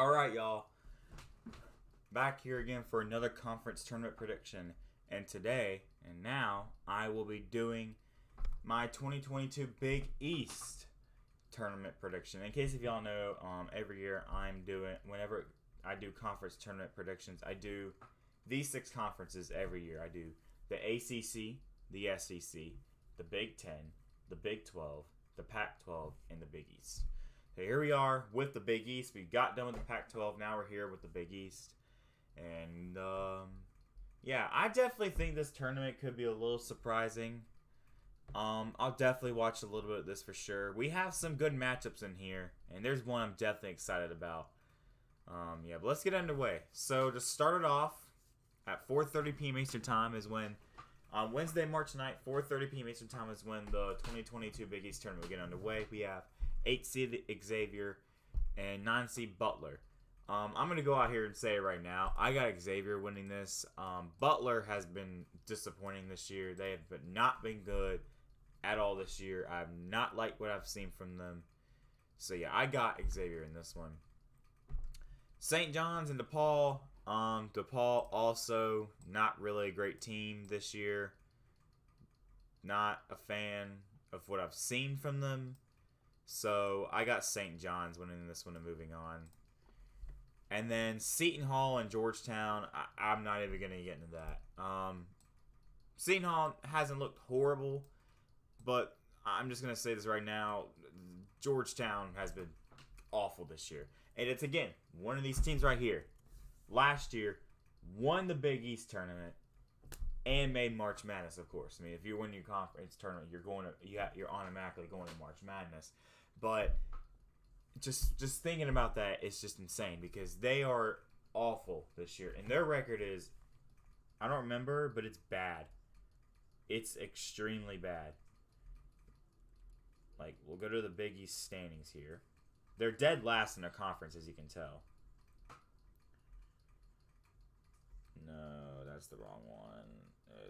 All right, y'all. Back here again for another conference tournament prediction. And today, and now, I will be doing my 2022 Big East tournament prediction. In case if y'all know, every year whenever I do conference tournament predictions, I do these 6 conferences every year. I do the ACC, the SEC, the Big 10, the Big 12, the Pac-12, and the Big East. So here we are with the Big East. We got done with the Pac-12. Now we're here with the Big East. And, yeah, I definitely think this tournament could be a little surprising. I'll definitely watch a little bit of this for sure. We have some good matchups in here, and there's one I'm definitely excited about. Yeah, but let's get underway. So to start it off, at 4:30 p.m. Eastern Time is when, on Wednesday, March 9th, 4:30 p.m. Eastern Time is when the 2022 Big East tournament will get underway. We have 8 seed Xavier and 9 seed Butler. I'm going to go out here and say it right now. I got Xavier winning this. Butler has been disappointing this year. They have not been good at all this year. I have not liked what I've seen from them. So, yeah, I got Xavier in this one. St. John's and DePaul. DePaul also not really a great team this year. Not a fan of what I've seen from them. So, I got St. John's winning this one and moving on. And then Seton Hall and Georgetown, I'm not even going to get into that. Seton Hall hasn't looked horrible, but I'm just going to say this right now. Georgetown has been awful this year. And it's, again, one of these teams right here. Last year, won the Big East tournament and made March Madness, of course. I mean, if you win your conference tournament, you're automatically going to March Madness. But just thinking about that is just insane because they are awful this year. And their record is, I don't remember, but it's bad. It's extremely bad. Like, we'll go to the Big East standings here. They're dead last in their conference, as you can tell. No, that's the wrong one.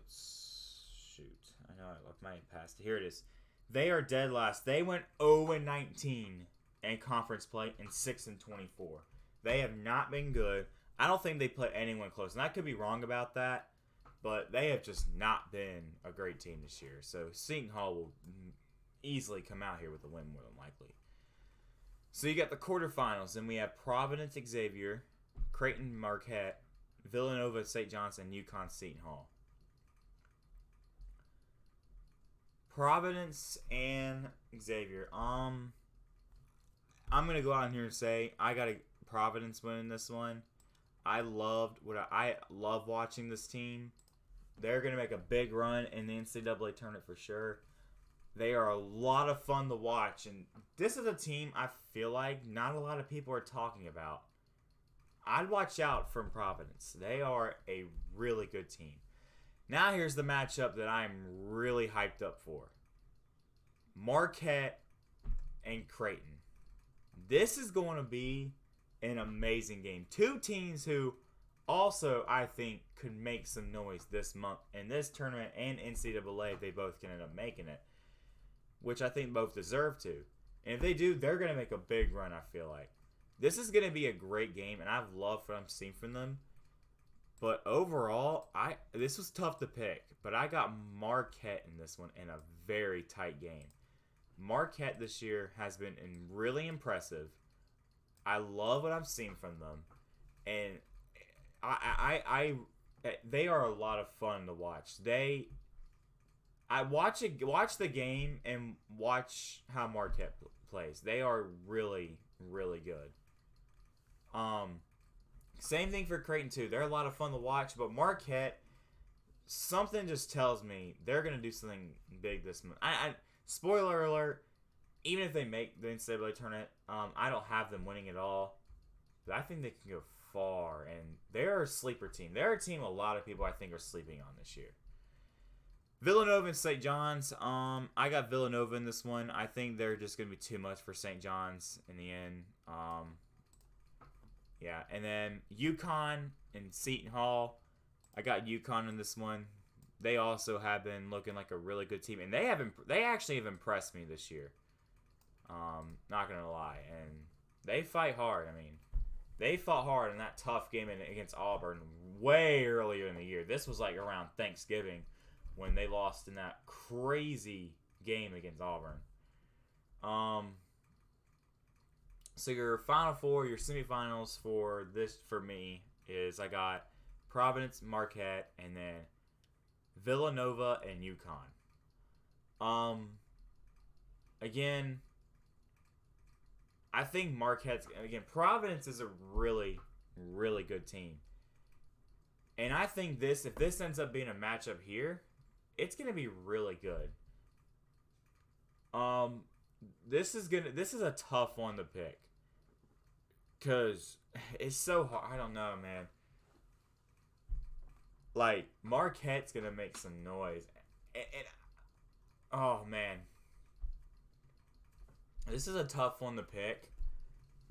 Shoot. I know I left my past. Here it is. They are dead last. They went 0-19 in conference play and 6-24. They have not been good. I don't think they play anyone close. And I could be wrong about that, but they have just not been a great team this year. So Seton Hall will easily come out here with a win more than likely. So you got the quarterfinals, and we have Providence, Xavier, Creighton, Marquette, Villanova, St. John's, and Uconn, Seton Hall. Providence and Xavier. I'm going to go out here and say I got a Providence winning this one. I love watching this team. They're going to make a big run in the NCAA tournament for sure. They are a lot of fun to watch. And this is a team I feel like not a lot of people are talking about. I'd watch out from Providence. They are a really good team. Now here's the matchup that I'm really hyped up for. Marquette and Creighton. This is going to be an amazing game. Two teams who also, I think, could make some noise this month in this tournament and NCAA if they both can end up making it, which I think both deserve to. And if they do, they're going to make a big run, I feel like. This is going to be a great game, and I've loved what I've seen from them. But overall, this was tough to pick, but I got Marquette in this one in a very tight game. Marquette this year has been really impressive. I love what I've seen from them, and they are a lot of fun to watch. Watch the game and watch how Marquette plays. They are really, really good. Same thing for Creighton too. They're a lot of fun to watch, but Marquette, something just tells me they're gonna do something big this month. Spoiler alert, even if they make the NCAA tournament, I don't have them winning at all. But I think they can go far, and they're a sleeper team. They're a team a lot of people I think are sleeping on this year. Villanova and St. John's. I got Villanova in this one. I think they're just gonna be too much for St. John's in the end. Yeah, and then Uconn and Seton Hall. I got Uconn in this one. They also have been looking like a really good team, and they actually have impressed me this year. Not gonna lie, and they fight hard. I mean, They fought hard in that tough game against Auburn way earlier in the year. This was like around Thanksgiving when they lost in that crazy game against Auburn. So your Final Four, your semifinals for me is I got Providence, Marquette, and then Villanova and Yukon. Again, I think Providence is a really, really good team. And I think if this ends up being a matchup here, it's going to be really good. This is a tough one to pick. Cause it's so hard. I don't know, man. Like, Marquette's going to make some noise. And oh, man. This is a tough one to pick,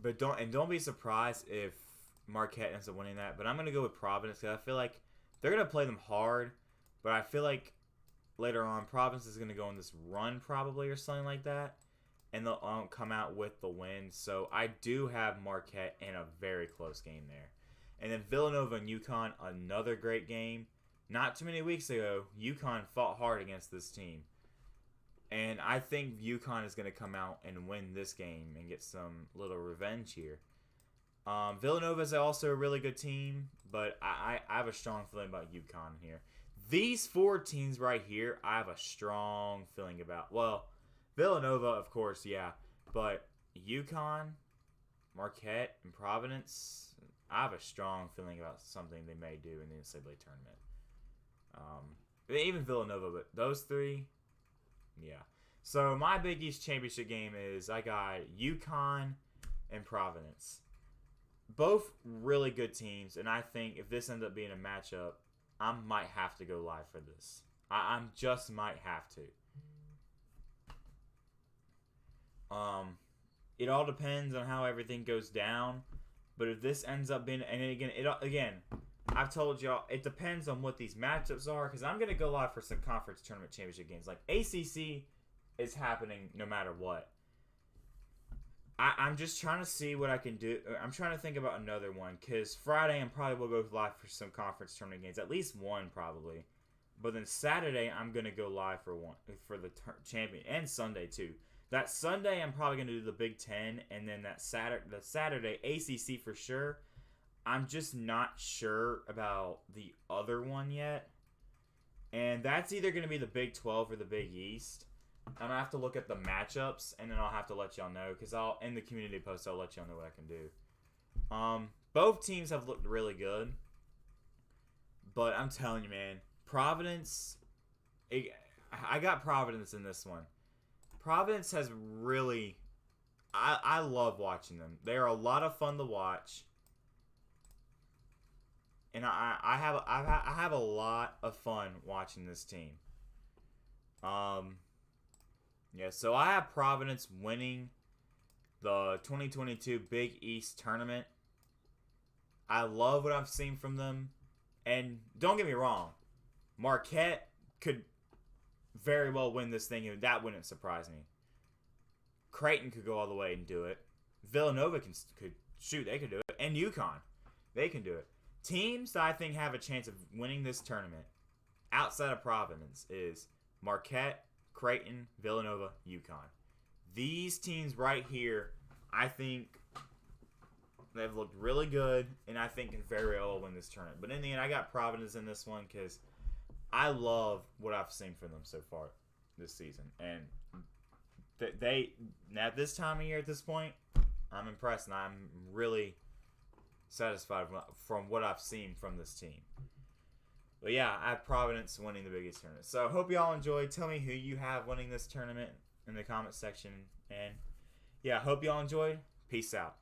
but don't be surprised if Marquette ends up winning that. But I'm gonna go with Providence because I feel like they're gonna play them hard, but I feel like later on Providence is gonna go on this run probably or something like that, and they'll come out with the win. So I do have Marquette in a very close game there, and then Villanova and Yukon, another great game. Not too many weeks ago, Yukon fought hard against this team. And I think Uconn is going to come out and win this game and get some little revenge here. Villanova is also a really good team, but I have a strong feeling about Uconn here. These four teams right here, I have a strong feeling about. Well, Villanova, of course, yeah. But Uconn, Marquette, and Providence, I have a strong feeling about something they may do in the NCAA tournament. Even Villanova, but those three... Yeah. So my Big East Championship game is I got Uconn and Providence. Both really good teams, and I think if this ends up being a matchup, I might have to go live for this. I just might have to. It all depends on how everything goes down, but if this ends up being, and again, I've told y'all, it depends on what these matchups are, because I'm going to go live for some conference tournament championship games. Like, ACC is happening no matter what. I'm just trying to see what I can do. I'm trying to think about another one, because Friday I probably will go live for some conference tournament games. At least one, probably. But then Saturday, I'm going to go live for the champion, and Sunday, too. That Sunday, I'm probably going to do the Big Ten, and then the Saturday, ACC for sure. I'm just not sure about the other one yet. And that's either going to be the Big 12 or the Big East. I'm going to have to look at the matchups, and then I'll have to let y'all know. Because in the community post, I'll let y'all know what I can do. Both teams have looked really good. But I'm telling you, man. Providence. I got Providence in this one. Providence has really... I love watching them. They are a lot of fun to watch. And I have a lot of fun watching this team. Yeah, so I have Providence winning the 2022 Big East Tournament. I love what I've seen from them. And don't get me wrong, Marquette could very well win this thing, and that wouldn't surprise me. Creighton could go all the way and do it. Villanova they could do it. And Yukon, they can do it. Teams that I think have a chance of winning this tournament outside of Providence is Marquette, Creighton, Villanova, Yukon. These teams right here, I think they've looked really good, and I think can very well win this tournament. But in the end, I got Providence in this one because I love what I've seen from them so far this season. And they at this time of year, at this point, I'm impressed, and I'm really satisfied from what I've seen from this team. But yeah, I have Providence winning the Big East tournament. So I hope you all enjoyed. Tell me who you have winning this tournament in the comment section. And yeah, I hope you all enjoyed. Peace out.